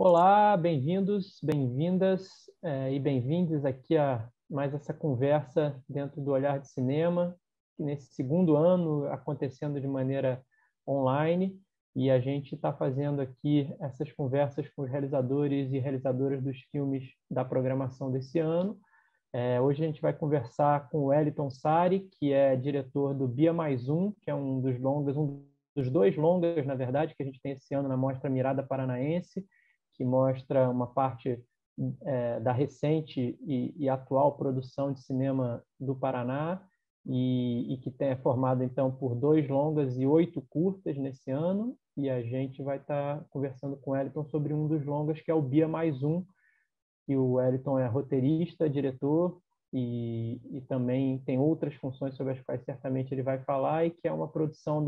Olá, bem-vindos, bem-vindas e bem-vindos aqui a mais essa conversa dentro do Olhar de Cinema, que nesse segundo ano acontecendo de maneira online, e a gente está fazendo aqui essas conversas com os realizadores e realizadoras dos filmes da programação desse ano. Hoje a gente vai conversar com o Wellington Sari, que é diretor do Bia Mais Um, que é um dos dois longas, na verdade, que a gente tem esse ano na Mostra Mirada Paranaense, que mostra uma parte da recente e atual produção de cinema do Paraná e que é formado, então, por 2 longas e 8 curtas nesse ano. E a gente vai estar conversando com o Wellington sobre um dos longas, que é o Bia Mais Um, e o Wellington é roteirista, diretor e também tem outras funções sobre as quais certamente ele vai falar, e que é uma produção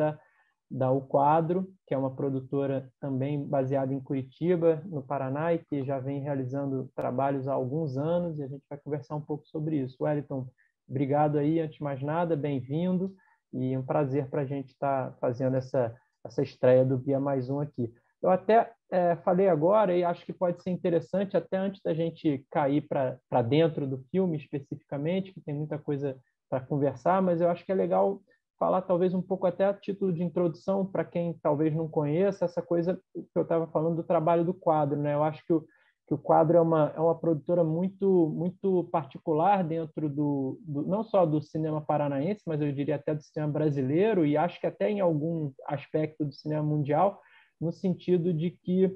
da O Quadro, que é uma produtora também baseada em Curitiba, no Paraná, e que já vem realizando trabalhos há alguns anos, e a gente vai conversar um pouco sobre isso. Wellington, obrigado aí, antes de mais nada, bem-vindo, e um prazer para a gente estar fazendo essa estreia do Bia Mais Um aqui. Eu até falei agora, e acho que pode ser interessante, até antes da gente cair para dentro do filme especificamente, que tem muita coisa para conversar, mas eu acho que é legal falar talvez um pouco até a título de introdução para quem talvez não conheça essa coisa que eu estava falando do trabalho do Quadro, né? Eu acho que o Quadro é uma produtora muito particular dentro não só do cinema paranaense, mas eu diria até do cinema brasileiro, e acho que até em algum aspecto do cinema mundial, no sentido de que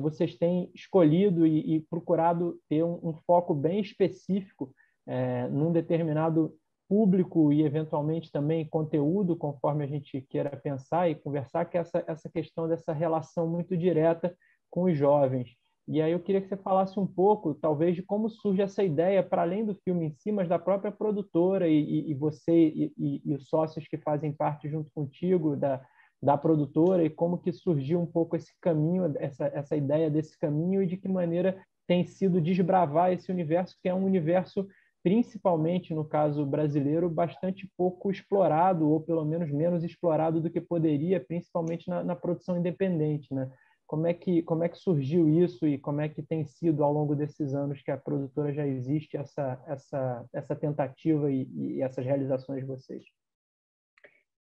vocês têm escolhido e procurado ter um foco bem específico num determinado público e, eventualmente, também conteúdo, conforme a gente queira pensar e conversar, que é essa questão dessa relação muito direta com os jovens. E aí eu queria que você falasse um pouco, talvez, de como surge essa ideia, para além do filme em si, mas da própria produtora e você e os sócios que fazem parte junto contigo da produtora, e como que surgiu um pouco esse caminho, essa ideia desse caminho, e de que maneira tem sido desbravar esse universo, que é um universo, principalmente no caso brasileiro, bastante pouco explorado, ou pelo menos menos explorado do que poderia, principalmente na produção independente, né? Como é que surgiu isso, e como é que tem sido ao longo desses anos que a produtora já existe, essa tentativa e essas realizações de vocês?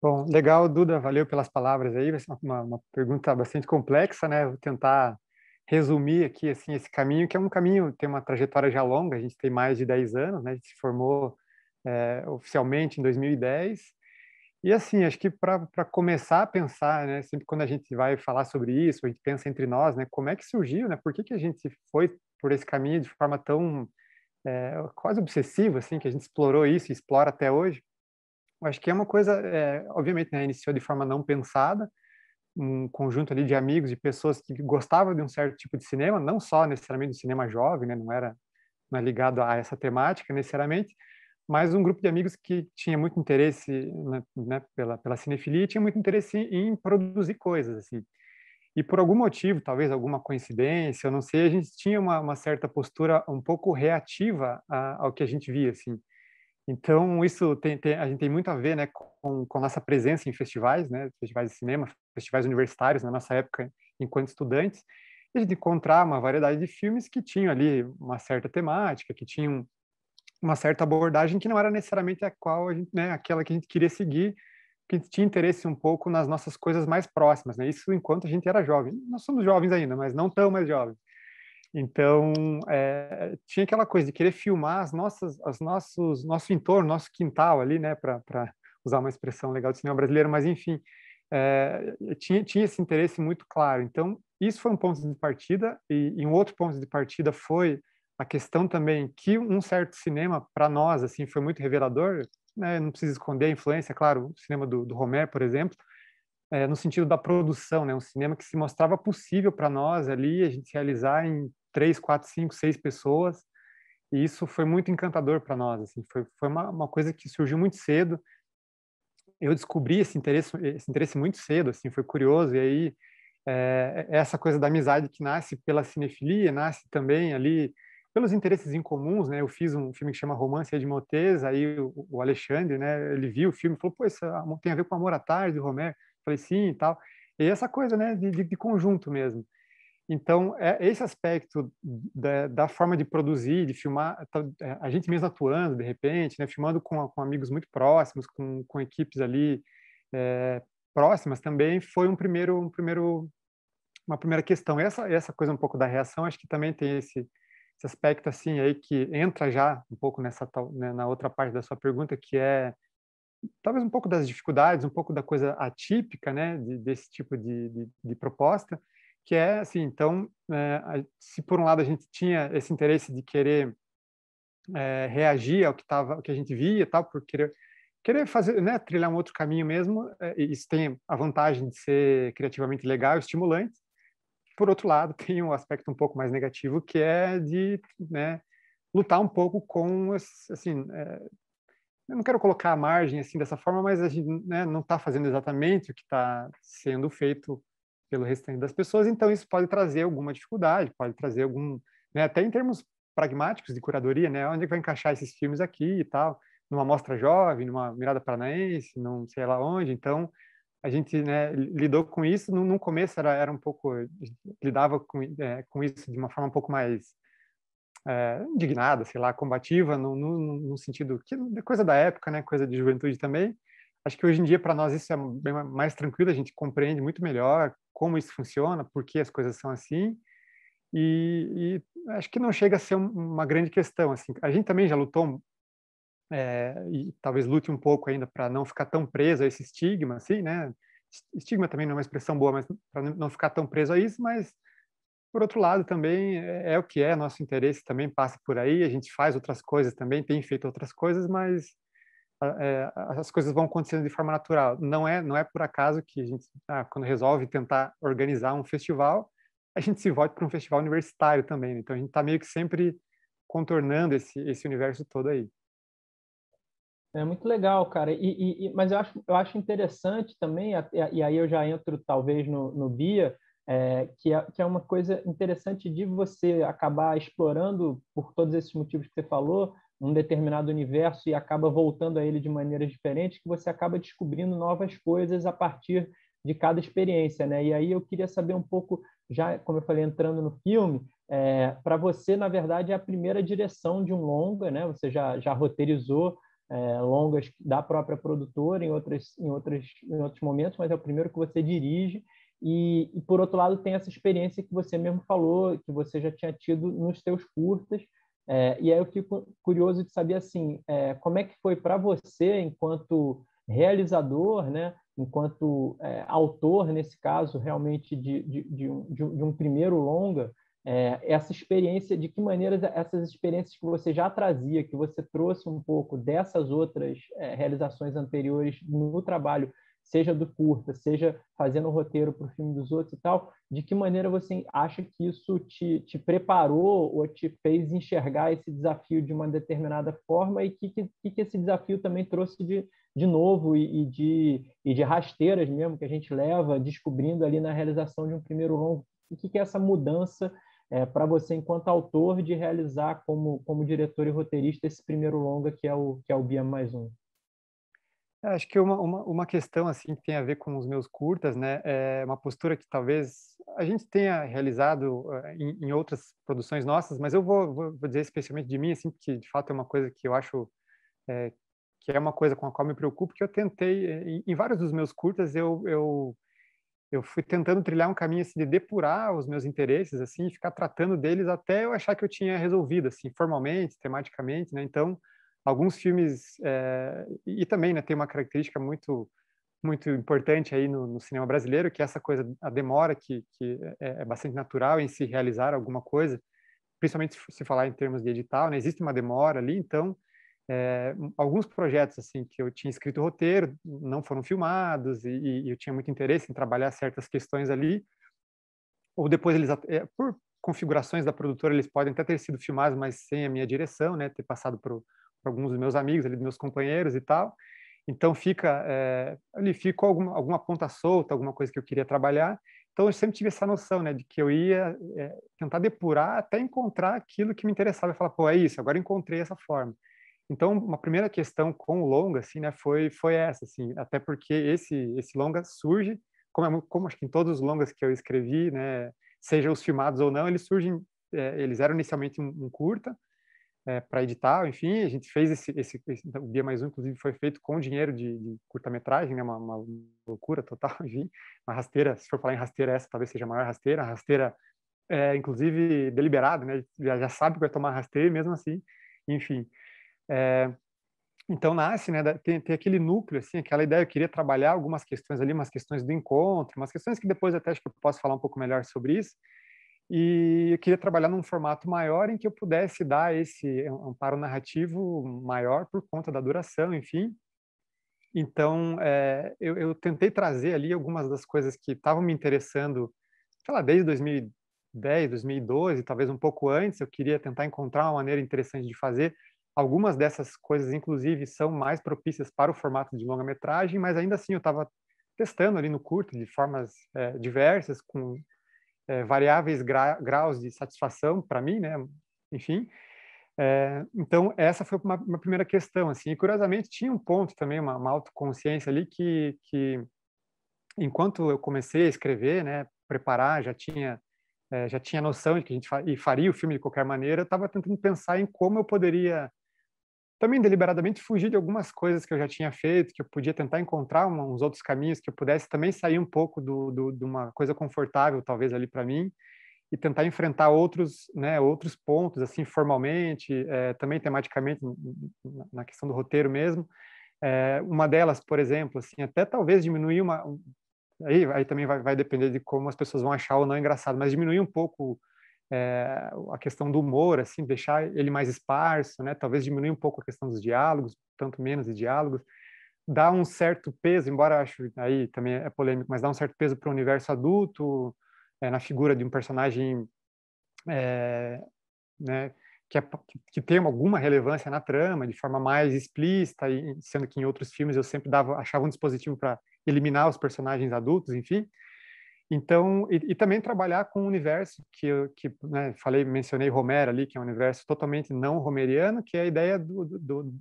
Bom, legal, Duda, valeu pelas palavras aí. Vai ser uma pergunta bastante complexa, né? Vou tentar resumir aqui assim esse caminho, que é um caminho, tem uma trajetória já longa. A gente tem mais de 10 anos, né? A gente se formou oficialmente em 2010. E assim, acho que para começar a pensar, né? Sempre quando a gente vai falar sobre isso, a gente pensa entre nós, né? Como é que surgiu, né? Por que a gente foi por esse caminho de forma tão quase obsessiva, assim, que a gente explorou isso e explora até hoje? Eu acho que é uma coisa, obviamente, né, iniciou de forma não pensada, um conjunto ali de amigos, de pessoas que gostavam de um certo tipo de cinema, não só necessariamente do cinema jovem, né, não é ligado a essa temática necessariamente, mas um grupo de amigos que tinha muito interesse, né, pela cinefilia, e tinha muito interesse em produzir coisas, assim. E por algum motivo, talvez alguma coincidência, eu não sei, a gente tinha uma certa postura um pouco reativa ao que a gente via, assim. Então, isso a gente tem muito a ver, né, com nossa presença em festivais, né, festivais de cinema, festivais universitários, na nossa época, enquanto estudantes, e a gente encontrar uma variedade de filmes que tinham ali uma certa temática, que tinham uma certa abordagem que não era necessariamente a qual a gente, né, aquela que a gente queria seguir, que a gente tinha interesse um pouco nas nossas coisas mais próximas, né, isso enquanto a gente era jovem. Nós somos jovens ainda, mas não tão mais jovens. Então, tinha aquela coisa de querer filmar nosso entorno, nosso quintal ali, né, para usar uma expressão legal do cinema brasileiro, mas enfim, tinha esse interesse muito claro. Então, isso foi um ponto de partida, e um outro ponto de partida foi a questão também que um certo cinema, para nós, assim, foi muito revelador, né, não precisa esconder a influência, claro, o cinema do Rohmer, por exemplo, no sentido da produção, né? Um cinema que se mostrava possível para nós ali, a gente realizar em 3, 4, 5, 6 pessoas, e isso foi muito encantador para nós, assim, foi uma coisa que surgiu muito cedo. Eu descobri esse interesse muito cedo, assim, foi curioso, e aí essa coisa da amizade que nasce pela cinefilia, nasce também ali pelos interesses em comuns, né? Eu fiz um filme que chama Romance de Motés, aí o Alexandre, né, ele viu o filme e falou, pô, isso tem a ver com Amor à Tarde, do Romero. Falei, sim, e tal. E essa coisa, né, de conjunto mesmo. Então, esse aspecto da forma de produzir, de filmar, a gente mesmo atuando, de repente, né, filmando com amigos muito próximos, com equipes ali próximas também, foi uma primeira questão. Essa coisa um pouco da reação, acho que também tem esse aspecto assim aí que entra já um pouco né, na outra parte da sua pergunta, que é talvez um pouco das dificuldades, um pouco da coisa atípica, né, desse tipo de proposta, que é assim, então, se por um lado a gente tinha esse interesse de querer reagir ao que a gente via e tal, por querer fazer, né, trilhar um outro caminho mesmo, e isso tem a vantagem de ser criativamente legal, estimulante. Por outro lado, tem um aspecto um pouco mais negativo, que é de, né, lutar um pouco com, assim, eu não quero colocar a margem assim dessa forma, mas a gente, né, não está fazendo exatamente o que está sendo feito pelo restante das pessoas, então isso pode trazer alguma dificuldade, pode trazer algum, né, até em termos pragmáticos de curadoria, né, onde é que vai encaixar esses filmes aqui e tal, numa mostra jovem, numa Mirada Paranaense, não sei lá onde, então a gente, né, lidou com isso. No começo era um pouco, lidava com isso de uma forma um pouco mais indignada, sei lá, combativa, no sentido que é coisa da época, né, coisa de juventude também. Acho que hoje em dia para nós isso é bem mais tranquilo, a gente compreende muito melhor como isso funciona, por que as coisas são assim, e acho que não chega a ser uma grande questão assim. A gente também já lutou e talvez lute um pouco ainda para não ficar tão preso a esse estigma, assim, né? Estigma também não é uma expressão boa, mas para não ficar tão preso a isso, mas por outro lado também é o que é, nosso interesse também passa por aí, a gente faz outras coisas também, tem feito outras coisas, mas as coisas vão acontecendo de forma natural. Não é por acaso que a gente, quando resolve tentar organizar um festival, a gente se volta para um festival universitário também, né? Então a gente está meio que sempre contornando esse universo todo aí. É muito legal, cara. Mas eu acho interessante também, e aí eu já entro talvez no Bia, que é uma coisa interessante de você acabar explorando, por todos esses motivos que você falou, um determinado universo e acaba voltando a ele de maneiras diferentes, que você acaba descobrindo novas coisas a partir de cada experiência, né? E aí eu queria saber um pouco, já como eu falei, entrando no filme, para você, na verdade, é a primeira direção de um longa, né? Você já roteirizou longas da própria produtora em outros momentos, mas é o primeiro que você dirige. E, por outro lado, tem essa experiência que você mesmo falou, que você já tinha tido nos seus curtas. E aí eu fico curioso de saber assim, como é que foi para você, enquanto realizador, né, enquanto autor, nesse caso, realmente de um primeiro longa, essa experiência, de que maneira essas experiências que você já trazia, que você trouxe um pouco dessas outras realizações anteriores no trabalho, seja do curta, seja fazendo o roteiro para o filme dos outros e tal, de que maneira você acha que isso te preparou ou te fez enxergar esse desafio de uma determinada forma e que esse desafio também trouxe de novo e de rasteiras mesmo que a gente leva descobrindo ali na realização de um primeiro longo. O que é essa mudança para você, enquanto autor, de realizar como diretor e roteirista esse primeiro longa que é o Bia Mais Um? Acho que uma questão assim que tem a ver com os meus curtas, né, é uma postura que talvez a gente tenha realizado em outras produções nossas, mas eu vou dizer especialmente de mim, assim, que de fato é uma coisa que eu acho é, que é uma coisa com a qual me preocupo, que eu tentei em vários dos meus curtas eu fui tentando trilhar um caminho assim, de depurar os meus interesses, assim, e ficar tratando deles até eu achar que eu tinha resolvido, assim, formalmente, tematicamente, né? Então, alguns filmes e também, né, tem uma característica muito importante aí no cinema brasileiro, que é essa coisa, a demora que é bastante natural em se realizar alguma coisa, principalmente se falar em termos de edital, né? Existe uma demora ali, então alguns projetos assim que eu tinha escrito o roteiro não foram filmados e eu tinha muito interesse em trabalhar certas questões ali, ou depois eles por configurações da produtora eles podem até ter sido filmados, mas sem a minha direção, né, ter passado por alguns dos meus amigos, ali, dos meus companheiros e tal. Então ali ficou alguma ponta solta, alguma coisa que eu queria trabalhar. Então eu sempre tive essa noção, né, de que eu ia tentar depurar até encontrar aquilo que me interessava e falar, pô, é isso, agora encontrei essa forma. Então, uma primeira questão com o longa, assim, né, foi essa, assim, até porque esse longa surge, como acho que em todos os longas que eu escrevi, né, seja os filmados ou não, eles surgem, eles eram inicialmente um curta, para editar, enfim, a gente fez o Bia Mais Um, inclusive, foi feito com dinheiro de curta-metragem, né, uma loucura total, enfim, uma rasteira, se for falar em rasteira, essa talvez seja a maior rasteira, a rasteira inclusive deliberada, né, já sabe que vai tomar rasteira, e mesmo assim, enfim. Então nasce, né, tem aquele núcleo, assim, aquela ideia, eu queria trabalhar algumas questões ali, umas questões do encontro, umas questões que depois até acho que eu posso falar um pouco melhor sobre isso, e eu queria trabalhar num formato maior em que eu pudesse dar esse amparo narrativo maior por conta da duração, enfim. Então, eu tentei trazer ali algumas das coisas que estavam me interessando, sei lá, desde 2010, 2012, talvez um pouco antes. Eu queria tentar encontrar uma maneira interessante de fazer. Algumas dessas coisas, inclusive, são mais propícias para o formato de longa-metragem, mas ainda assim eu estava testando ali no curto de formas diversas, com variáveis graus de satisfação para mim, né? Enfim, então essa foi uma primeira questão, assim. E curiosamente tinha um ponto também, uma autoconsciência ali que enquanto eu comecei a escrever, né, preparar, já tinha noção de que a gente faria o filme de qualquer maneira. Eu estava tentando pensar em como eu poderia também deliberadamente fugir de algumas coisas que eu já tinha feito, que eu podia tentar encontrar uns outros caminhos, que eu pudesse também sair um pouco de uma coisa confortável, talvez, ali para mim, e tentar enfrentar outros, né, outros pontos, assim, formalmente, também tematicamente, na questão do roteiro mesmo. Uma delas, por exemplo, assim, até talvez diminuir aí também vai depender de como as pessoas vão achar ou não engraçado, mas diminuir um pouco a questão do humor, assim, deixar ele mais esparso, né? Talvez diminuir um pouco a questão dos diálogos, tanto menos de diálogos, dar um certo peso, embora acho aí também é polêmico, mas dar um certo peso para o universo adulto, na figura de um personagem, né, que tem alguma relevância na trama, de forma mais explícita, e sendo que em outros filmes eu sempre achava um dispositivo para eliminar os personagens adultos, enfim. Então, e também trabalhar com um universo né, mencionei Romero ali, que é um universo totalmente não romeriano, que é a ideia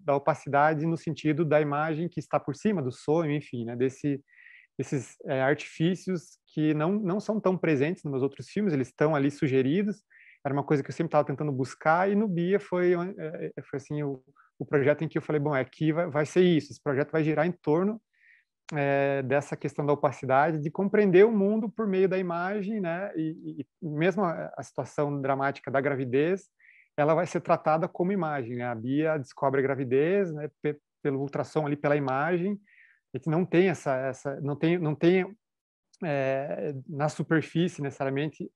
da opacidade no sentido da imagem que está por cima do sonho, enfim, né, desses artifícios que não são tão presentes nos meus outros filmes, eles estão ali sugeridos. Era uma coisa que eu sempre estava tentando buscar, e no Bia foi assim, o projeto em que eu falei, bom, aqui vai ser isso, esse projeto vai girar em torno dessa questão da opacidade, de compreender o mundo por meio da imagem, né? E mesmo a situação dramática da gravidez, ela vai ser tratada como imagem, né? A Bia descobre a gravidez, né? Pelo ultrassom ali, pela imagem. A gente não tem não tem na superfície necessariamente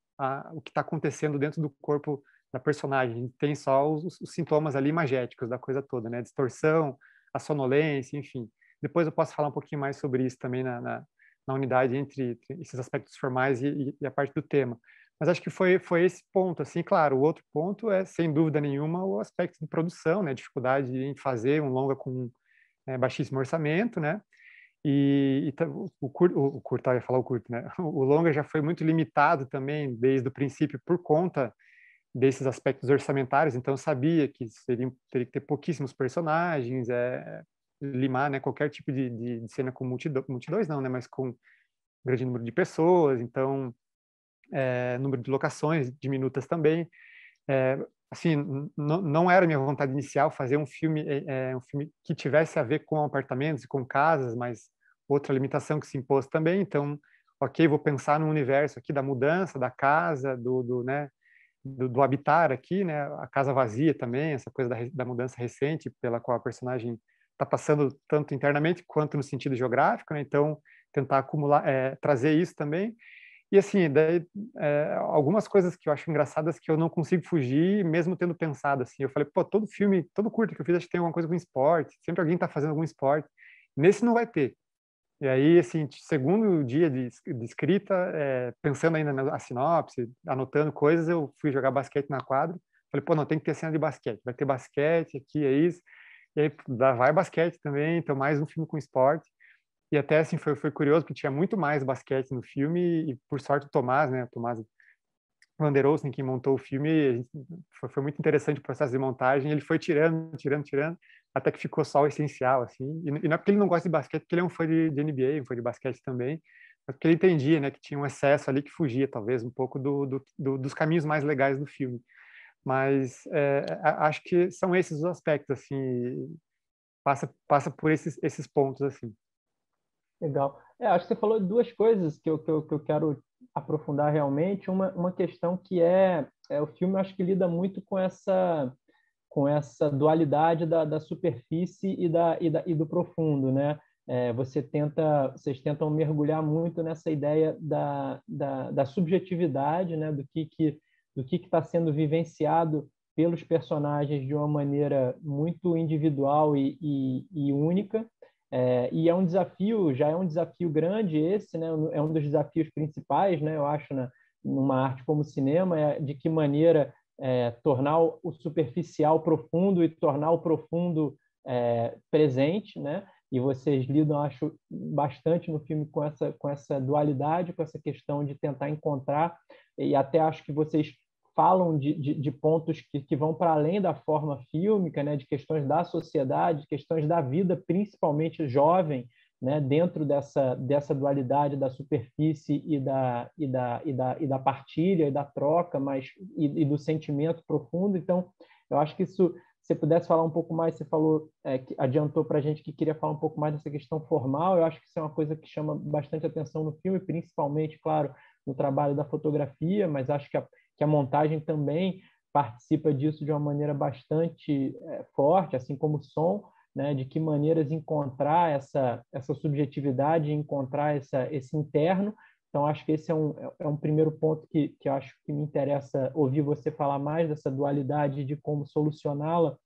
o que está acontecendo dentro do corpo da personagem. A gente tem só os sintomas ali imagéticos da coisa toda, né? Distorção, a sonolência, enfim. Depois eu posso falar um pouquinho mais sobre isso também na unidade entre esses aspectos formais e a parte do tema. Mas acho que foi esse ponto, assim, claro. O outro ponto é, sem dúvida nenhuma, o aspecto de produção, né? Dificuldade em fazer um longa com baixíssimo orçamento, né? O curto, eu ia falar o curto, né? O longa já foi muito limitado também desde o princípio por conta desses aspectos orçamentários, então eu sabia que teria que ter pouquíssimos personagens, limar, né, qualquer tipo de cena com multidões não, né, mas com grande número de pessoas, então número de locações diminutas também. Assim, não era minha vontade inicial fazer um filme que tivesse a ver com apartamentos e com casas, mas outra limitação que se impôs também. Então, ok, vou pensar no universo aqui da mudança, da casa, né, do habitar aqui, né, a casa vazia também, essa coisa da mudança recente pela qual a personagem está passando tanto internamente quanto no sentido geográfico, né? Então, tentar acumular, trazer isso também. E assim, daí, algumas coisas que eu acho engraçadas que eu não consigo fugir, mesmo tendo pensado assim. Eu falei, pô, todo filme, todo curto que eu fiz, acho que tem alguma coisa com esporte. Sempre alguém está fazendo algum esporte. Nesse não vai ter. E aí, assim, segundo dia de escrita, pensando ainda na sinopse, anotando coisas, eu fui jogar basquete na quadra. Falei, pô, não, tem que ter cena de basquete. Vai ter basquete aqui, é isso. E aí, vai basquete também. Então, mais um filme com esporte. E até assim foi curioso porque tinha muito mais basquete no filme, e por sorte o Tomás, né, o Tomás Van der Olsen, quem montou o filme, foi muito interessante o processo de montagem. Ele foi tirando, até que ficou só o essencial, assim. E não é porque ele não gosta de basquete, porque ele é um fã de NBA, um fã de basquete também, porque ele entendia, né, que tinha um excesso ali que fugia, talvez, um pouco dos caminhos mais legais do filme. Mas acho que são esses os aspectos, assim, passa por esses pontos, assim. Legal. Acho que você falou duas coisas que eu quero aprofundar realmente. Uma questão que o filme, acho que lida muito com essa dualidade da superfície e do profundo, né? Vocês tentam mergulhar muito nessa ideia da subjetividade, né? Do que está sendo vivenciado pelos personagens de uma maneira muito individual e única. E é um desafio, já é um desafio grande esse, né? É um dos desafios principais, né? Eu acho, numa arte como o cinema, de que maneira tornar o superficial profundo e tornar o profundo presente, né? E vocês lidam, acho, bastante no filme com essa dualidade, com essa questão de tentar encontrar, e até acho que vocês falam de pontos que vão para além da forma fílmica, né? De questões da sociedade, questões da vida, principalmente jovem, né, dentro dessa dualidade da superfície e da partilha e da troca, e do sentimento profundo. Então, eu acho que isso, se você pudesse falar um pouco mais, você falou, que adiantou para a gente que queria falar um pouco mais dessa questão formal, eu acho que isso é uma coisa que chama bastante atenção no filme, principalmente, claro, no trabalho da fotografia, mas acho que a montagem também participa disso de uma maneira bastante forte, assim como o som, né, de que maneiras encontrar essa subjetividade, encontrar esse interno. Então, acho que esse é um primeiro ponto que eu acho que me interessa ouvir você falar mais dessa dualidade de como solucioná-la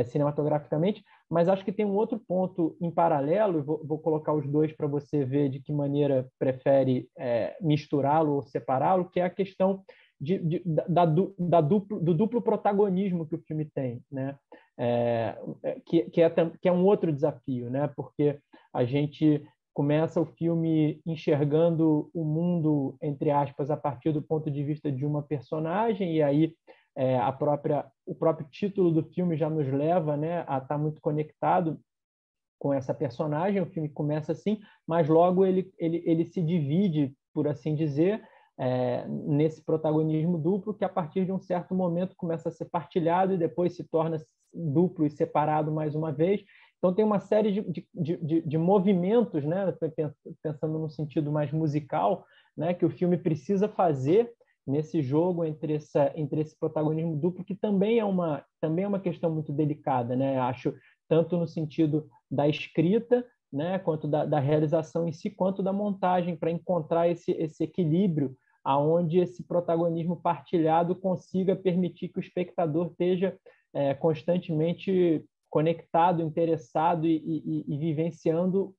cinematograficamente, mas acho que tem um outro ponto em paralelo, e vou colocar os dois para você ver de que maneira prefere misturá-lo ou separá-lo, que é a questão do duplo protagonismo que o filme tem, né? Que é um outro desafio, né? Porque a gente começa o filme enxergando o mundo, entre aspas, a partir do ponto de vista de uma personagem, e aí o próprio título do filme já nos leva, né, a estar muito conectado com essa personagem. O filme começa assim, mas logo ele se divide, por assim dizer, nesse protagonismo duplo, que a partir de um certo momento começa a ser partilhado e depois se torna duplo e separado mais uma vez. Então tem uma série de movimentos, né, pensando no sentido mais musical, né, que o filme precisa fazer nesse jogo entre esse protagonismo duplo, que também é uma questão muito delicada, né? Acho, tanto no sentido da escrita, né, quanto da realização em si, quanto da montagem, para encontrar esse equilíbrio aonde esse protagonismo partilhado consiga permitir que o espectador esteja constantemente conectado, interessado e vivenciando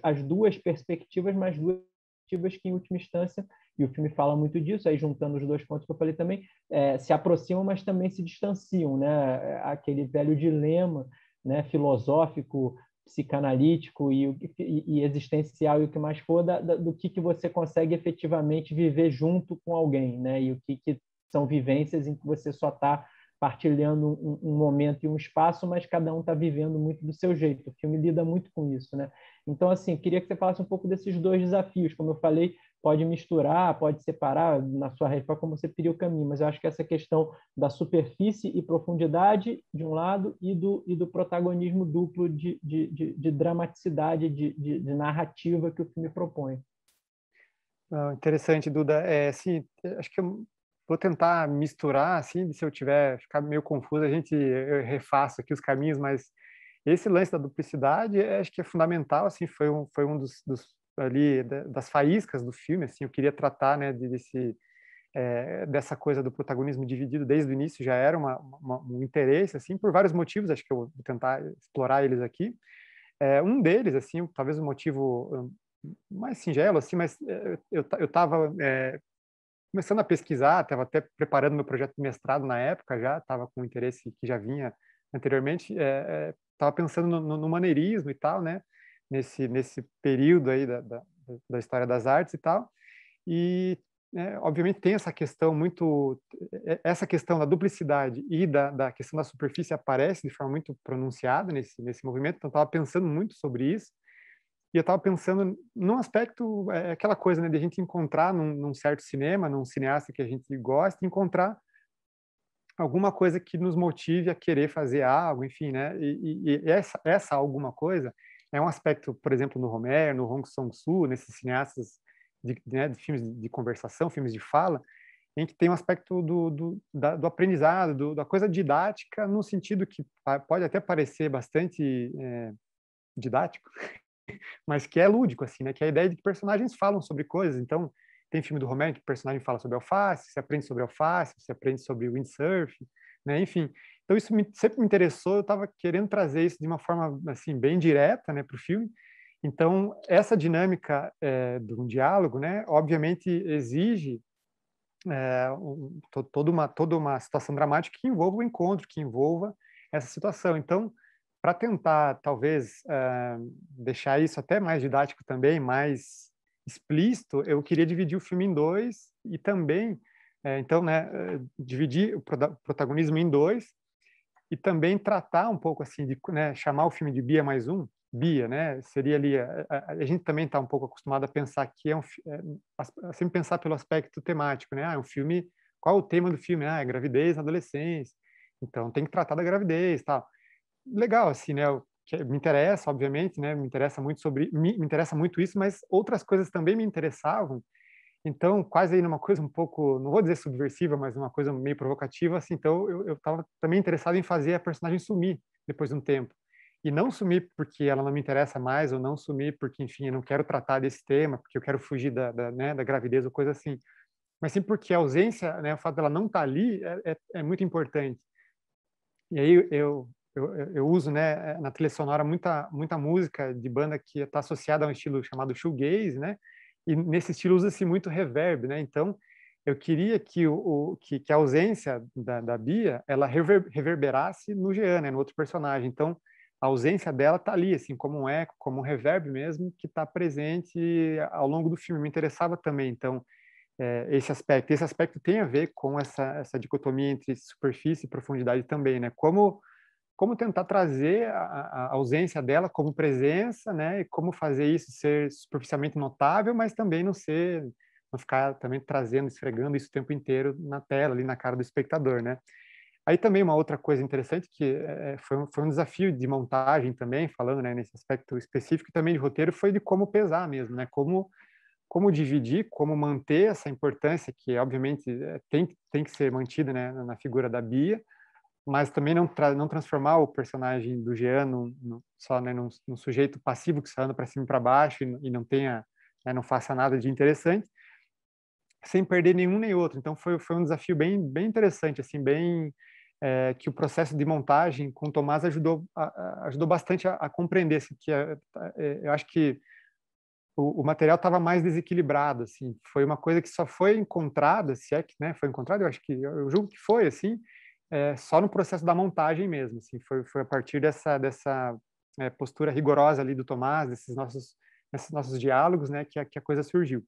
as duas perspectivas, mas duas perspectivas que, em última instância, e o filme fala muito disso, aí juntando os dois pontos que eu falei também, se aproximam, mas também se distanciam, né? Aquele velho dilema, né, filosófico, psicanalítico e existencial e o que mais for, do que você consegue efetivamente viver junto com alguém, né? E o que são vivências em que você só está partilhando um momento e um espaço, mas cada um está vivendo muito do seu jeito. O filme lida muito com isso, né? Então, assim, queria que você falasse um pouco desses dois desafios. Como eu falei, pode misturar, pode separar na sua resposta como você pediu o caminho, mas eu acho que essa questão da superfície e profundidade, de um lado, e do protagonismo duplo de dramaticidade, de narrativa que o filme propõe. Interessante, Duda. Assim, acho que eu vou tentar misturar, assim, se eu ficar meio confuso, eu refaço aqui os caminhos, mas esse lance da duplicidade, acho que é fundamental, assim, foi um dos ali das faíscas do filme, assim, eu queria tratar, né, dessa coisa do protagonismo dividido desde o início, já era um interesse, assim, por vários motivos, acho que eu vou tentar explorar eles aqui. Um deles, assim, talvez o motivo mais singelo, assim, mas eu estava começando a pesquisar, estava até preparando meu projeto de mestrado na época já, estava com um interesse que já vinha anteriormente, estava pensando no maneirismo e tal, né, nesse período aí da história das artes e tal, e obviamente tem essa questão da duplicidade e da questão da superfície aparece de forma muito pronunciada nesse movimento, então estava pensando muito sobre isso, E eu estava pensando num aspecto, aquela coisa, né, de a gente encontrar num certo cinema, num cineasta que a gente gosta, encontrar alguma coisa que nos motive a querer fazer algo, enfim, né? E essa alguma coisa é um aspecto, por exemplo, no Romero, no Hong Sang-soo, nesses cineastas de filmes de conversação, filmes de fala, em que tem um aspecto do aprendizado, da coisa didática, no sentido que pode até parecer bastante didático, mas que é lúdico, assim, né? Que é a ideia de que personagens falam sobre coisas. Então, tem filme do Romero que o personagem fala sobre alface, você aprende sobre alface, você aprende sobre windsurf, né? Enfim, então isso sempre me interessou. Eu estava querendo trazer isso de uma forma assim bem direta, né, para o filme. Então, essa dinâmica de um diálogo, né, obviamente exige toda uma situação dramática que envolva o encontro, que envolva essa situação. Então, para tentar, talvez, deixar isso até mais didático também, mais explícito, eu queria dividir o filme em dois e também, então, né, dividir o protagonismo em dois e também tratar um pouco assim de, né, chamar o filme de Bia mais um. Bia, né? Seria ali a gente também está um pouco acostumado a pensar que a sempre pensar pelo aspecto temático, né? É um filme, qual é o tema do filme? É gravidez na adolescência. Então tem que tratar da gravidez, tal. Legal assim, né? Me interessa, obviamente, né? Me interessa muito isso, mas outras coisas também me interessavam. Então, quase aí numa coisa um pouco, não vou dizer subversiva, mas uma coisa meio provocativa, assim. Então, eu estava também interessado em fazer a personagem sumir depois de um tempo. E não sumir porque ela não me interessa mais, ou não sumir porque, enfim, eu não quero tratar desse tema, porque eu quero fugir né, da gravidez ou coisa assim. Mas sim porque a ausência, né, o fato dela não estar ali é muito importante. E aí eu uso, né, na trilha sonora muita música de banda que está associada a um estilo chamado shoegaze, né? E nesse estilo usa-se muito reverb, né? Então eu queria que a ausência da Bia ela reverberasse no Jean, né, no outro personagem. Então a ausência dela está ali, assim, como um eco, como um reverb mesmo, que está presente ao longo do filme. Me interessava também, então, esse aspecto. Esse aspecto tem a ver com essa dicotomia entre superfície e profundidade também, né? Como tentar trazer a ausência dela como presença, né? E como fazer isso ser superficialmente notável, mas também não ficar também trazendo, esfregando isso o tempo inteiro na tela, ali na cara do espectador, né? Aí também uma outra coisa interessante que foi um desafio de montagem também, falando, né, nesse aspecto específico e também de roteiro, foi de como pesar mesmo, né? Como dividir, como manter essa importância que, obviamente, tem que ser mantida, né, na figura da Bia, mas também não transformar o personagem do Jean só, né, num sujeito passivo que só anda para cima e para baixo e não tenha, né, não faça nada de interessante, sem perder nenhum nem outro. Então foi um desafio bem interessante, assim, que o processo de montagem com o Tomás ajudou bastante a compreender, assim, eu acho que o material estava mais desequilibrado, assim. Foi uma coisa que só foi encontrada, se é que, né, foi encontrada, eu julgo que foi, assim, só no processo da montagem mesmo, assim. Foi a partir dessa postura rigorosa ali do Tomás, desses nossos diálogos, né, que a coisa surgiu.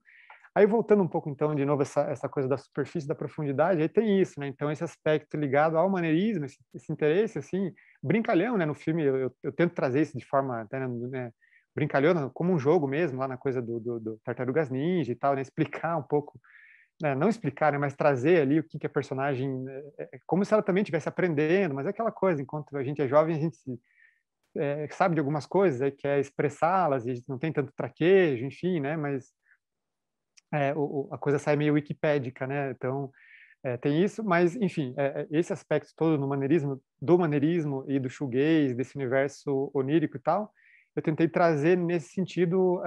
Aí voltando um pouco então de novo essa coisa da superfície, da profundidade, aí tem isso, né? Então esse aspecto ligado ao maneirismo, esse interesse assim brincalhão, né? No filme eu tento trazer isso de forma até, né, brincalhona, como um jogo mesmo, lá na coisa do Tartarugas Ninja e tal, né? Explicar um pouco, né? Não explicar, né? Mas trazer ali o que a personagem, como se ela também estivesse aprendendo, mas é aquela coisa, enquanto a gente é jovem, a gente sabe de algumas coisas, aí quer expressá-las e a gente não tem tanto traquejo, enfim, né? Mas a coisa sai meio wikipédica, né? Então, tem isso, mas, enfim, esse aspecto todo no maneirismo, do maneirismo e do shoegaze, desse universo onírico e tal, eu tentei trazer nesse sentido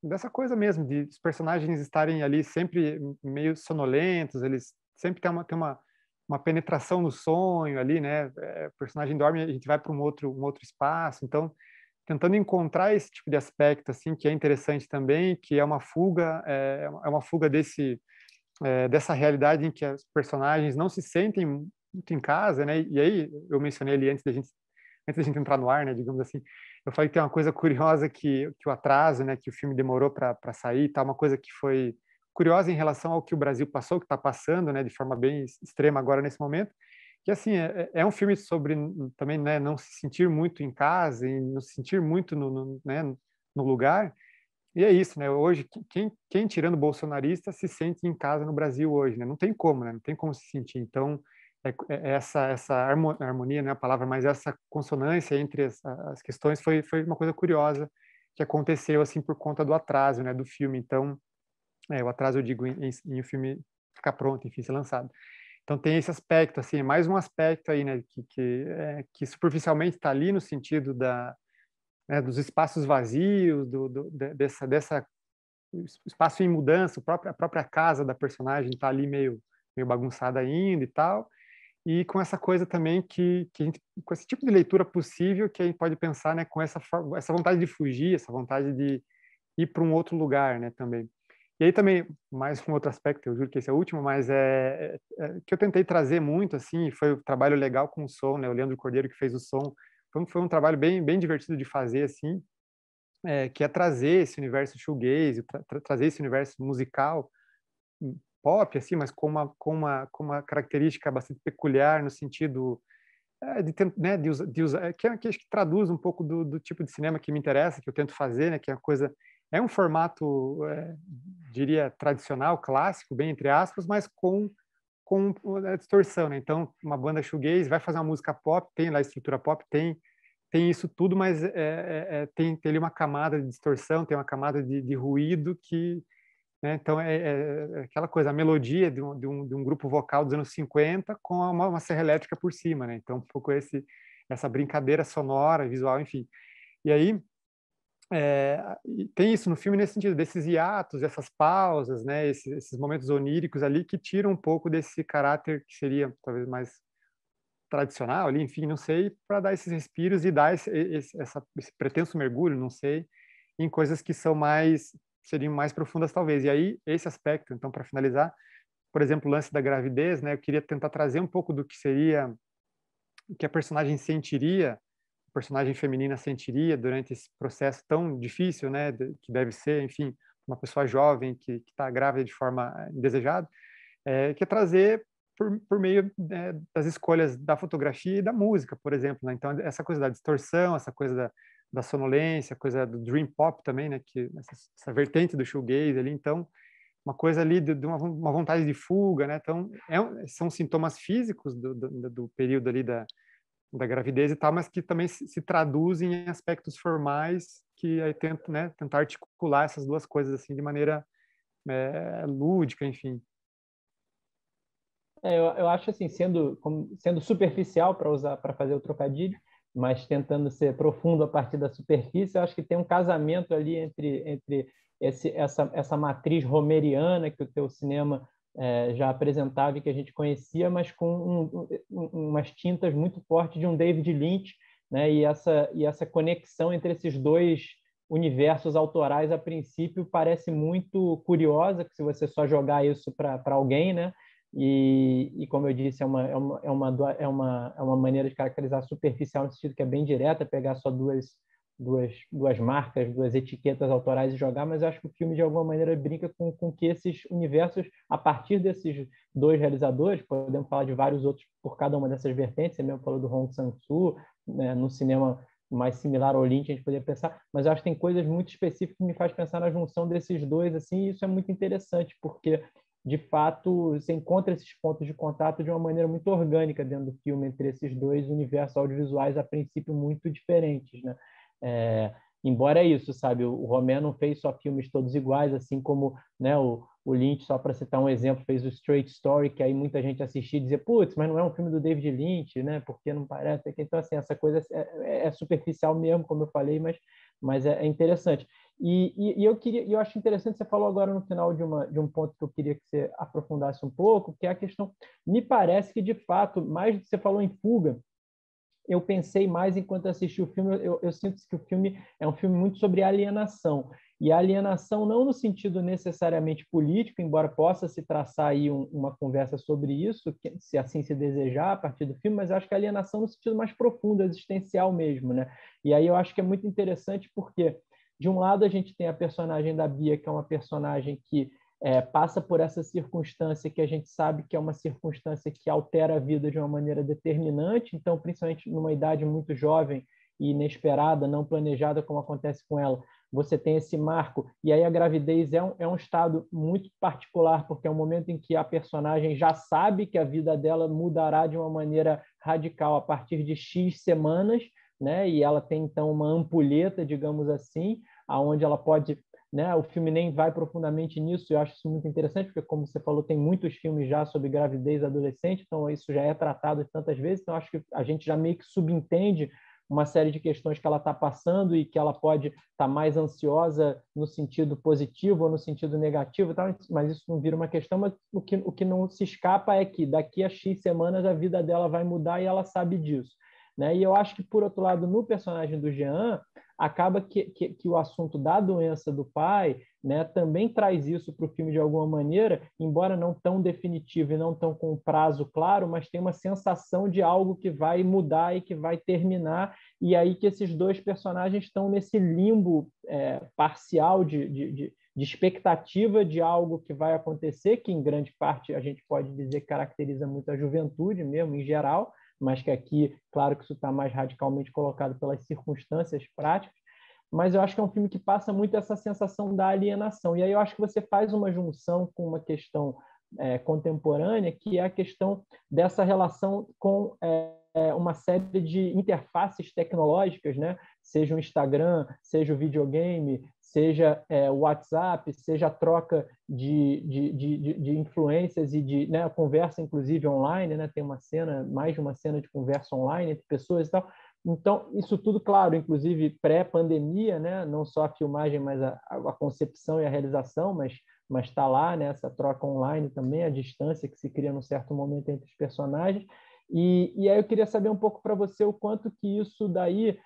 dessa coisa mesmo, de os personagens estarem ali sempre meio sonolentos, eles sempre têm uma penetração no sonho ali, né? O personagem dorme e a gente vai para um outro espaço, então tentando encontrar esse tipo de aspecto assim que é interessante também, que é uma fuga dessa realidade em que os personagens não se sentem muito em casa, né? E aí eu mencionei ali antes da gente entrar no ar, né, digamos assim, eu falei que tem uma coisa curiosa que o atraso, né, que o filme demorou para sair, tá, uma coisa que foi curiosa em relação ao que o Brasil passou, que está passando, né, de forma bem extrema agora nesse momento, que assim é um filme sobre também, né, não se sentir muito em casa e não se sentir muito né, no lugar. E é isso, né? Hoje, quem tirando bolsonarista se sente em casa no Brasil hoje, né? Não tem como, né? Não tem como se sentir. Então, essa harmonia, não é a palavra, mas essa consonância entre as questões foi uma coisa curiosa que aconteceu, assim, por conta do atraso, né, do filme. Então, o atraso, eu digo, em o filme ficar pronto, enfim, ser lançado. Então, tem esse aspecto, assim, mais um aspecto aí, né, que superficialmente está ali no sentido né, dos espaços vazios, dessa espaço em mudança, a própria casa da personagem está ali meio bagunçada ainda e tal, e com essa coisa também que a gente, com esse tipo de leitura possível que a gente pode pensar, né, com essa vontade de fugir, essa vontade de ir para um outro lugar, né, também. E aí também, mais um outro aspecto, eu juro que esse é o último, mas que eu tentei trazer muito, assim, foi o trabalho legal com o som, né, o Leandro Cordeiro que fez o som, foi um trabalho bem divertido de fazer, assim, que é trazer esse universo shoegaze, trazer esse universo musical, pop, assim, mas com uma característica bastante peculiar no sentido né, de usar, que acho que traduz um pouco do tipo de cinema que me interessa, que eu tento fazer, né, que é uma coisa, é um formato, diria, tradicional, clássico, bem entre aspas, mas com a distorção, né? Então, uma banda shoegaze vai fazer uma música pop, tem lá a estrutura pop, tem isso tudo, mas tem ali uma camada de distorção, tem uma camada de ruído que, né? Então é aquela coisa, a melodia de um grupo vocal dos anos 50 com uma serra elétrica por cima, né? Então um pouco essa brincadeira sonora, visual, enfim. E aí tem isso no filme nesse sentido, desses hiatos, essas pausas, né? Esses momentos oníricos ali que tiram um pouco desse caráter que seria talvez mais tradicional ali, enfim, não sei, para dar esses respiros e dar esse pretenso mergulho, não sei, em coisas que seriam mais profundas talvez. E aí, esse aspecto, então, para finalizar, por exemplo, o lance da gravidez, né, eu queria tentar trazer um pouco do que seria, o que a personagem sentiria, a personagem feminina sentiria durante esse processo tão difícil, né, que deve ser, enfim, uma pessoa jovem que está grávida de forma indesejada, que é trazer por meio, né, das escolhas da fotografia e da música, por exemplo, né? Então essa coisa da distorção, essa coisa da sonolência, a coisa do dream pop também, né, que essa vertente do shoegaze ali, então uma coisa ali de uma vontade de fuga, né? Então são sintomas físicos do período ali da gravidez e tal, mas que também se traduzem em aspectos formais que aí tento, né, tentar articular essas duas coisas assim de maneira lúdica, enfim. Eu acho assim, sendo superficial para fazer o trocadilho, mas tentando ser profundo a partir da superfície, eu acho que tem um casamento ali entre essa matriz romeriana que o teu cinema já apresentava e que a gente conhecia, mas com umas tintas muito fortes de um David Lynch, né? E essa conexão entre esses dois universos autorais, a princípio, parece muito curiosa, que se você só jogar isso para alguém, né? E como eu disse, é uma maneira de caracterizar superficial no sentido que é bem direta, pegar só duas marcas, duas etiquetas autorais e jogar, mas eu acho que o filme, de alguma maneira, brinca com que esses universos, a partir desses dois realizadores, podemos falar de vários outros por cada uma dessas vertentes, você mesmo falou do Hong Sang-soo, né, no cinema mais similar ao Lynch, a gente poderia pensar, mas eu acho que tem coisas muito específicas que me faz pensar na junção desses dois, assim, e isso é muito interessante, porque de fato, você encontra esses pontos de contato de uma maneira muito orgânica dentro do filme, entre esses dois universos audiovisuais, a princípio, muito diferentes, né? Embora é isso, sabe? O Romero não fez só filmes todos iguais, assim como, né, o Lynch, só para citar um exemplo, fez o Straight Story, que aí muita gente assistia e dizia, putz, mas não é um filme do David Lynch, né? Porque não parece? Então, assim, essa coisa é superficial mesmo, como eu falei, mas é interessante. E eu acho interessante, você falou agora no final de um ponto que eu queria que você aprofundasse um pouco, que é a questão, me parece que, de fato, mais do que você falou em fuga, eu pensei mais enquanto assisti o filme, eu sinto que o filme é um filme muito sobre alienação. E a alienação não no sentido necessariamente político, embora possa se traçar aí uma conversa sobre isso, se assim se desejar a partir do filme, mas eu acho que a alienação no sentido mais profundo, existencial mesmo, né? E aí eu acho que é muito interessante porque, de um lado, a gente tem a personagem da Bia, que é uma personagem que passa por essa circunstância que a gente sabe que é uma circunstância que altera a vida de uma maneira determinante, então, principalmente numa idade muito jovem e inesperada, não planejada, como acontece com ela, você tem esse marco, e aí a gravidez é um estado muito particular, porque é um momento em que a personagem já sabe que a vida dela mudará de uma maneira radical a partir de X semanas, né? E ela tem então uma ampulheta, digamos assim, aonde ela pode, né? O filme nem vai profundamente nisso, eu acho isso muito interessante, porque como você falou, tem muitos filmes já sobre gravidez adolescente, então isso já é tratado tantas vezes, então acho que a gente já meio que subentende uma série de questões que ela está passando e que ela pode estar mais ansiosa no sentido positivo ou no sentido negativo, tal, mas isso não vira uma questão, mas o que não se escapa é que daqui a X semanas a vida dela vai mudar e ela sabe disso. Né? E eu acho que, por outro lado, no personagem do Jean, acaba que o assunto da doença do pai, né, também traz isso para o filme de alguma maneira, embora não tão definitivo e não tão com um prazo claro, mas tem uma sensação de algo que vai mudar e que vai terminar, e aí que esses dois personagens estão nesse limbo parcial de expectativa de algo que vai acontecer, que em grande parte a gente pode dizer que caracteriza muito a juventude mesmo, em geral, mas que aqui, claro que isso está mais radicalmente colocado pelas circunstâncias práticas, mas eu acho que é um filme que passa muito essa sensação da alienação. E aí eu acho que você faz uma junção com uma questão contemporânea, que é a questão dessa relação com uma série de interfaces tecnológicas, né? Seja o Instagram, seja o videogame, seja o WhatsApp, seja a troca de influências e de, né, a conversa, inclusive, online, né? Tem uma cena, mais de uma cena de conversa online entre pessoas e tal. Então, isso tudo, claro, inclusive pré-pandemia, né? Não só a filmagem, mas a concepção e a realização, mas está lá, né? Essa troca online também, a distância que se cria num certo momento entre os personagens. E aí eu queria saber um pouco para você o quanto que isso daí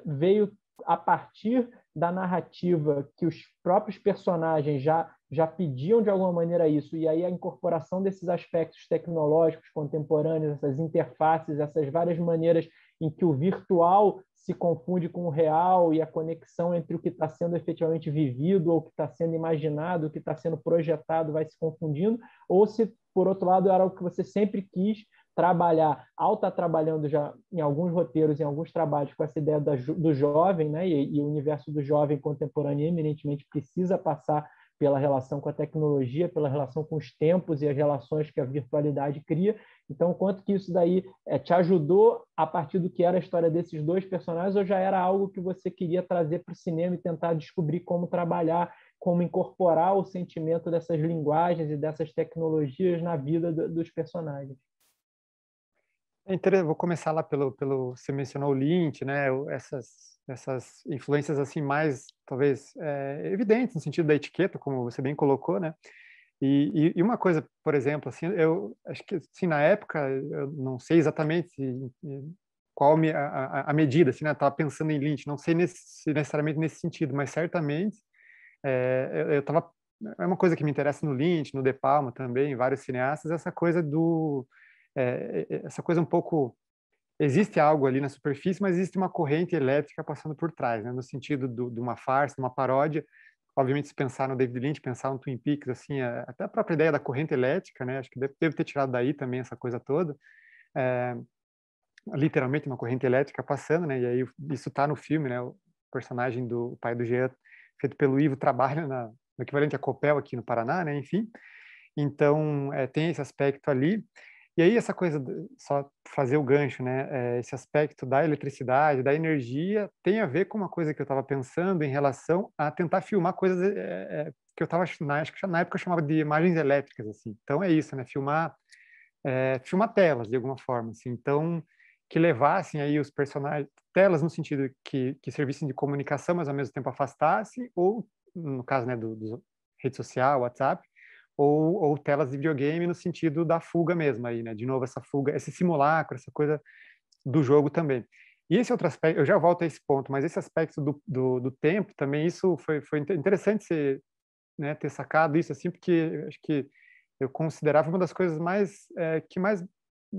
veio a partir da narrativa que os próprios personagens já pediam de alguma maneira isso, e aí a incorporação desses aspectos tecnológicos contemporâneos, essas interfaces, essas várias maneiras em que o virtual se confunde com o real e a conexão entre o que está sendo efetivamente vivido ou o que está sendo imaginado, o que está sendo projetado vai se confundindo, ou se, por outro lado, era algo que você sempre quis trabalhar, ao estar trabalhando já em alguns roteiros, em alguns trabalhos com essa ideia do jovem, né? E o universo do jovem contemporâneo eminentemente precisa passar pela relação com a tecnologia, pela relação com os tempos e as relações que a virtualidade cria. Então, quanto que isso daí te ajudou a partir do que era a história desses dois personagens, ou já era algo que você queria trazer para o cinema e tentar descobrir como trabalhar, como incorporar o sentimento dessas linguagens e dessas tecnologias na vida dos personagens? Vou começar lá você mencionou o Lynch, né? Essas influências assim mais talvez evidentes no sentido da etiqueta, como você bem colocou, né? E uma coisa, por exemplo, assim, eu acho que assim, na época eu não sei exatamente qual a medida, assim, né? Estava pensando em Lynch, não sei necessariamente nesse sentido, mas certamente eu estava é uma coisa que me interessa no Lynch, no De Palma também, em vários cineastas, essa coisa essa coisa um pouco existe algo ali na superfície, mas existe uma corrente elétrica passando por trás, né? No sentido de uma farsa, uma paródia. Obviamente, se pensar no David Lynch, pensar no Twin Peaks, assim, até a própria ideia da corrente elétrica, né? Acho que deve ter tirado daí também essa coisa toda. É, literalmente uma corrente elétrica passando, né? E aí isso está no filme, né? O personagem do pai do Jean, feito pelo Ivo, trabalha no equivalente a Copel aqui no Paraná, né? Enfim, então tem esse aspecto ali. E aí essa coisa, só fazer o gancho, né? Esse aspecto da eletricidade, da energia, tem a ver com uma coisa que eu estava pensando em relação a tentar filmar coisas que eu estava, acho que na época eu chamava de imagens elétricas, assim. Então é isso, né? Filmar telas de alguma forma, assim. Então que levassem aí os personagens, telas no sentido que servissem de comunicação, mas ao mesmo tempo afastassem, ou no caso, né, do rede social, WhatsApp, ou telas de videogame no sentido da fuga mesmo aí, né? De novo, essa fuga, esse simulacro, essa coisa do jogo também. E esse outro aspecto, eu já volto a esse ponto, mas esse aspecto do tempo também, isso foi interessante você, né, ter sacado isso, assim, porque acho que eu considerava uma das coisas que mais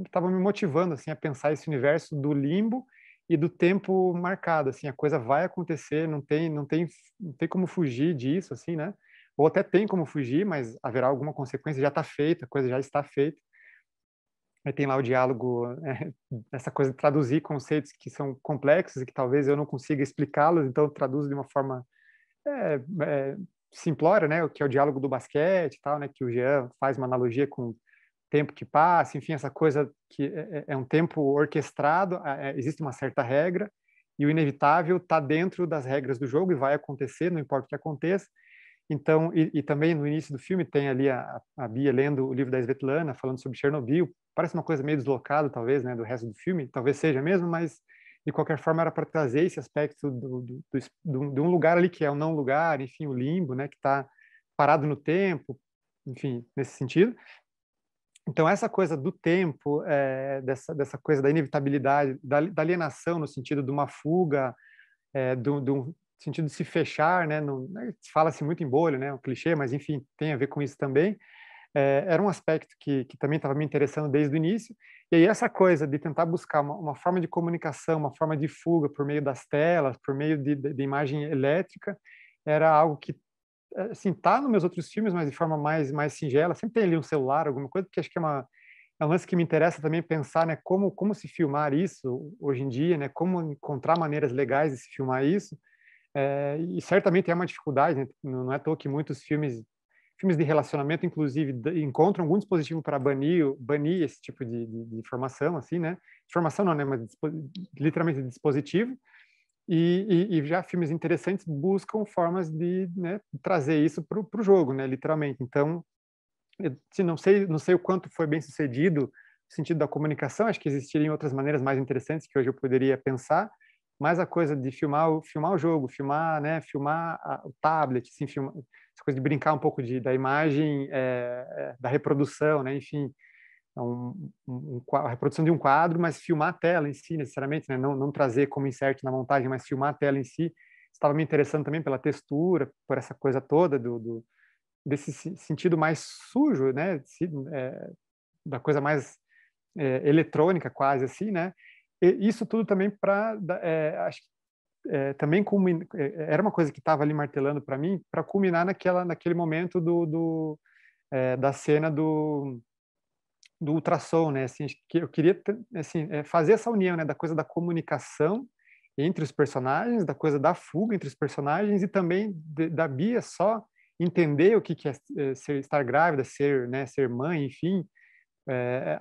estavam me motivando, assim, a pensar esse universo do limbo e do tempo marcado, assim, a coisa vai acontecer, não tem como fugir disso, assim, né? Ou até tem como fugir, mas haverá alguma consequência, já está feita, a coisa já está feita. Aí tem lá o diálogo, essa coisa de traduzir conceitos que são complexos e que talvez eu não consiga explicá-los, então eu traduzo de uma forma simplória, né? O que é o diálogo do basquete e tal, né? Que o Jean faz uma analogia com o tempo que passa, enfim, essa coisa que é um tempo orquestrado, existe uma certa regra e o inevitável está dentro das regras do jogo e vai acontecer, não importa o que aconteça. Então, e também no início do filme tem ali a Bia lendo o livro da Svetlana, falando sobre Chernobyl. Parece uma coisa meio deslocada, talvez, né, do resto do filme. Talvez seja mesmo, mas de qualquer forma era para trazer esse aspecto de um lugar ali que é o não lugar, enfim, o limbo, né, que está parado no tempo, enfim, nesse sentido. Então, essa coisa do tempo, dessa coisa da inevitabilidade, da alienação no sentido de uma fuga, do sentido de se fechar, né? Fala-se muito em bolha, né? Um clichê, mas enfim, tem a ver com isso também. Era um aspecto que também estava me interessando desde o início. E aí essa coisa de tentar buscar uma forma de comunicação, uma forma de fuga por meio das telas, por meio de imagem elétrica, era algo que assim tá nos meus outros filmes, mas de forma mais singela. Sempre tem ali um celular, alguma coisa, porque acho que é um lance que me interessa também pensar, né? Como se filmar isso hoje em dia, né? Como encontrar maneiras legais de se filmar isso. E certamente é uma dificuldade, né? Não é à toa que muitos filmes de relacionamento, inclusive, encontram algum dispositivo para banir esse tipo de informação, assim, né? Informação não, né? Mas literalmente dispositivo. E já filmes interessantes buscam formas de, né, trazer isso para o jogo, né? Literalmente. Então, não sei o quanto foi bem sucedido no sentido da comunicação. Acho que existiriam outras maneiras mais interessantes que hoje eu poderia pensar. Mas a coisa de filmar o jogo, filmar o tablet, assim, essa coisa de brincar um pouco da imagem, da reprodução, né? Enfim, a reprodução de um quadro, mas filmar a tela em si, necessariamente, né? Não trazer como insert na montagem, mas filmar a tela em si. Estava me interessando também pela textura, por essa coisa toda desse sentido mais sujo, né? Da coisa mais eletrônica, quase assim, né? E isso tudo também para, acho que também era uma coisa que estava ali martelando para mim, para culminar naquele momento da cena do ultrassom, né? Assim, que eu queria assim, fazer essa união, né? Da coisa da comunicação entre os personagens, da coisa da fuga entre os personagens e também da Bia só entender o que é estar grávida, ser mãe, enfim,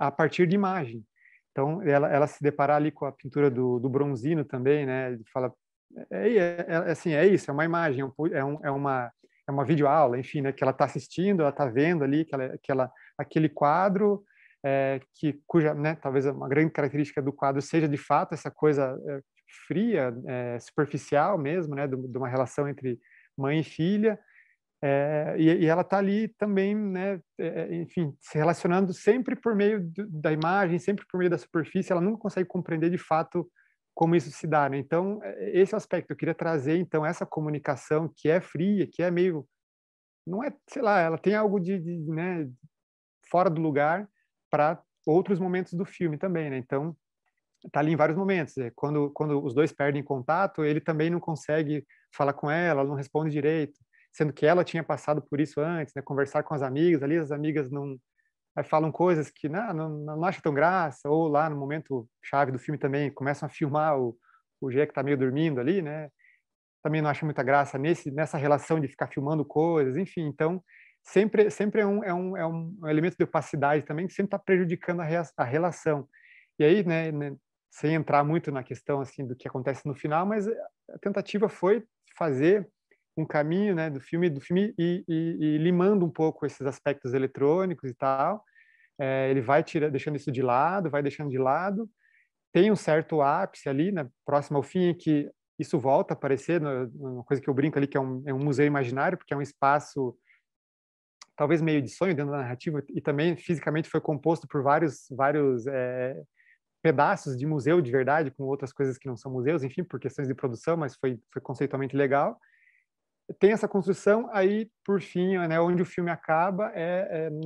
a partir de imagem. Então, ela se deparar ali com a pintura do Bronzino também, né? Ele fala, assim, é isso, é uma imagem, é uma videoaula, enfim, né? Que ela está assistindo, ela está vendo ali aquele quadro, cuja, né? Talvez uma grande característica do quadro seja de fato essa coisa fria, superficial mesmo, né? De uma relação entre mãe e filha. E ela está ali também, né, enfim, se relacionando sempre por meio da imagem, sempre por meio da superfície, ela nunca consegue compreender de fato como isso se dá, né? Então, esse aspecto, eu queria trazer, então, essa comunicação que é fria, que é meio, não é, sei lá, ela tem algo né, fora do lugar para outros momentos do filme também, né? Então, tá ali em vários momentos. Quando os dois perdem contato, ele também não consegue falar com ela não responde direito, sendo que ela tinha passado por isso antes, né? Conversar com as amigas, ali as amigas não aí falam coisas que não acha tão graça, ou lá no momento chave do filme também começam a filmar o Jack que tá meio dormindo ali, né? Também não acha muita graça nessa relação de ficar filmando coisas, enfim, então sempre é um elemento de opacidade também que sempre está prejudicando a relação. E aí, né, sem entrar muito na questão assim do que acontece no final, mas a tentativa foi fazer um caminho, né, do filme e limando um pouco esses aspectos eletrônicos e tal. Ele vai deixando isso de lado, vai deixando de lado. Tem um certo ápice ali, né, próximo ao fim, que isso volta a aparecer, uma coisa que eu brinco ali, que é um museu imaginário, porque é um espaço talvez meio de sonho dentro da narrativa, e também fisicamente foi composto por vários pedaços de museu de verdade, com outras coisas que não são museus, enfim, por questões de produção, mas foi conceitualmente legal. Tem essa construção, aí, por fim, né, onde o filme acaba,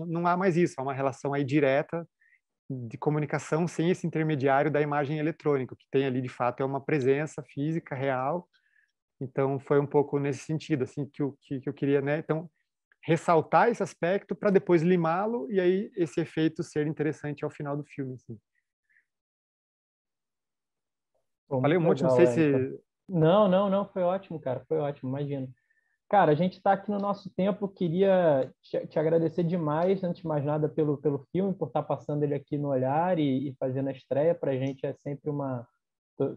não há mais isso, há uma relação aí direta de comunicação sem esse intermediário da imagem eletrônica, que tem ali, de fato, é uma presença física real. Então, foi um pouco nesse sentido, assim, que eu queria, né? Então, ressaltar esse aspecto para depois limá-lo e aí esse efeito ser interessante ao final do filme, assim. Pô, Falei um muito monte, não legal, sei Wellington. se... Não, foi ótimo, cara, foi ótimo, imagino. Cara, a gente está aqui no nosso tempo. Queria te agradecer demais, antes de mais nada, pelo filme, por estar passando ele aqui no Olhar e fazendo a estreia. Para a gente é sempre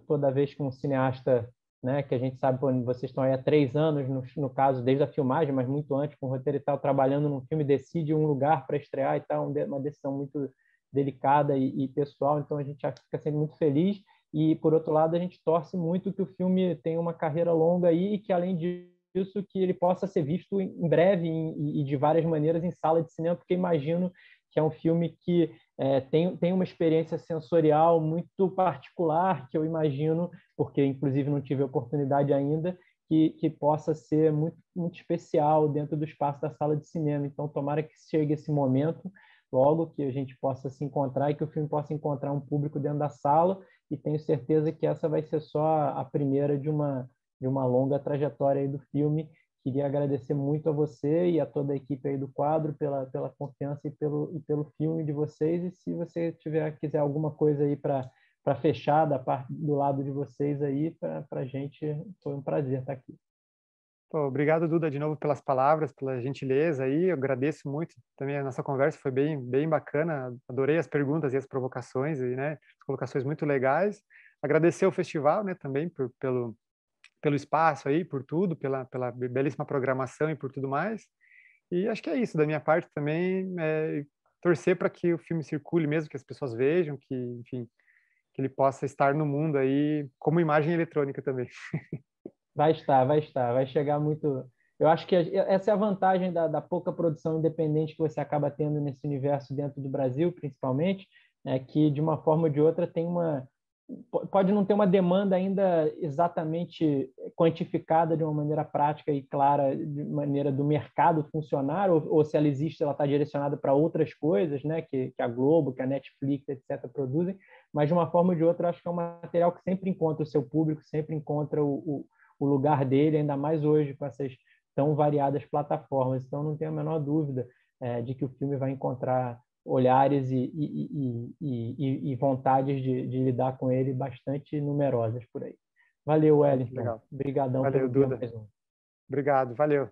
toda vez que um cineasta, né, que a gente sabe que vocês estão aí há 3 anos, no caso, desde a filmagem, mas muito antes, com o roteiro e tal, trabalhando num filme, decide um lugar para estrear e tal, uma decisão muito delicada e pessoal. Então a gente já fica sempre muito feliz. E, por outro lado, a gente torce muito que o filme tenha uma carreira longa aí e que, além disso, que ele possa ser visto em breve e de várias maneiras em sala de cinema, porque imagino que é um filme que tem uma experiência sensorial muito particular, que eu imagino, porque inclusive não tive oportunidade ainda, que possa ser muito, muito especial dentro do espaço da sala de cinema. Então, tomara que chegue esse momento logo, que a gente possa se encontrar e que o filme possa encontrar um público dentro da sala, e tenho certeza que essa vai ser só a primeira de uma longa trajetória aí do filme. Queria agradecer muito a você e a toda a equipe aí do quadro pela confiança e pelo filme de vocês. E se você quiser alguma coisa aí para fechar da parte do lado de vocês aí, para a gente foi um prazer estar aqui. Pô, obrigado, Duda, de novo pelas palavras, pela gentileza aí. Eu agradeço muito também a nossa conversa, foi bem bacana. Adorei as perguntas e as provocações e, né, as colocações muito legais. Agradecer ao festival, né, também pelo espaço aí, por tudo, pela belíssima programação e por tudo mais. E acho que é isso da minha parte também, torcer para que o filme circule mesmo, que as pessoas vejam, que, enfim, que ele possa estar no mundo aí como imagem eletrônica também. Vai chegar muito. Eu acho que essa é a vantagem da pouca produção independente que você acaba tendo nesse universo dentro do Brasil, principalmente, é que de uma forma ou de outra pode não ter uma demanda ainda exatamente quantificada de uma maneira prática e clara, de maneira do mercado funcionar, ou se ela existe, ela está direcionada para outras coisas, né, que a Globo, que a Netflix, etc., produzem, mas de uma forma ou de outra, acho que é um material que sempre encontra o seu público, sempre encontra o lugar dele, ainda mais hoje com essas tão variadas plataformas. Então, não tenho a menor dúvida de que o filme vai encontrar olhares e vontades de lidar com ele bastante numerosas por aí. Valeu, Pô, Wellington. legal. Obrigadão Valeu, pelo dia Duda. mais um. Obrigado, valeu.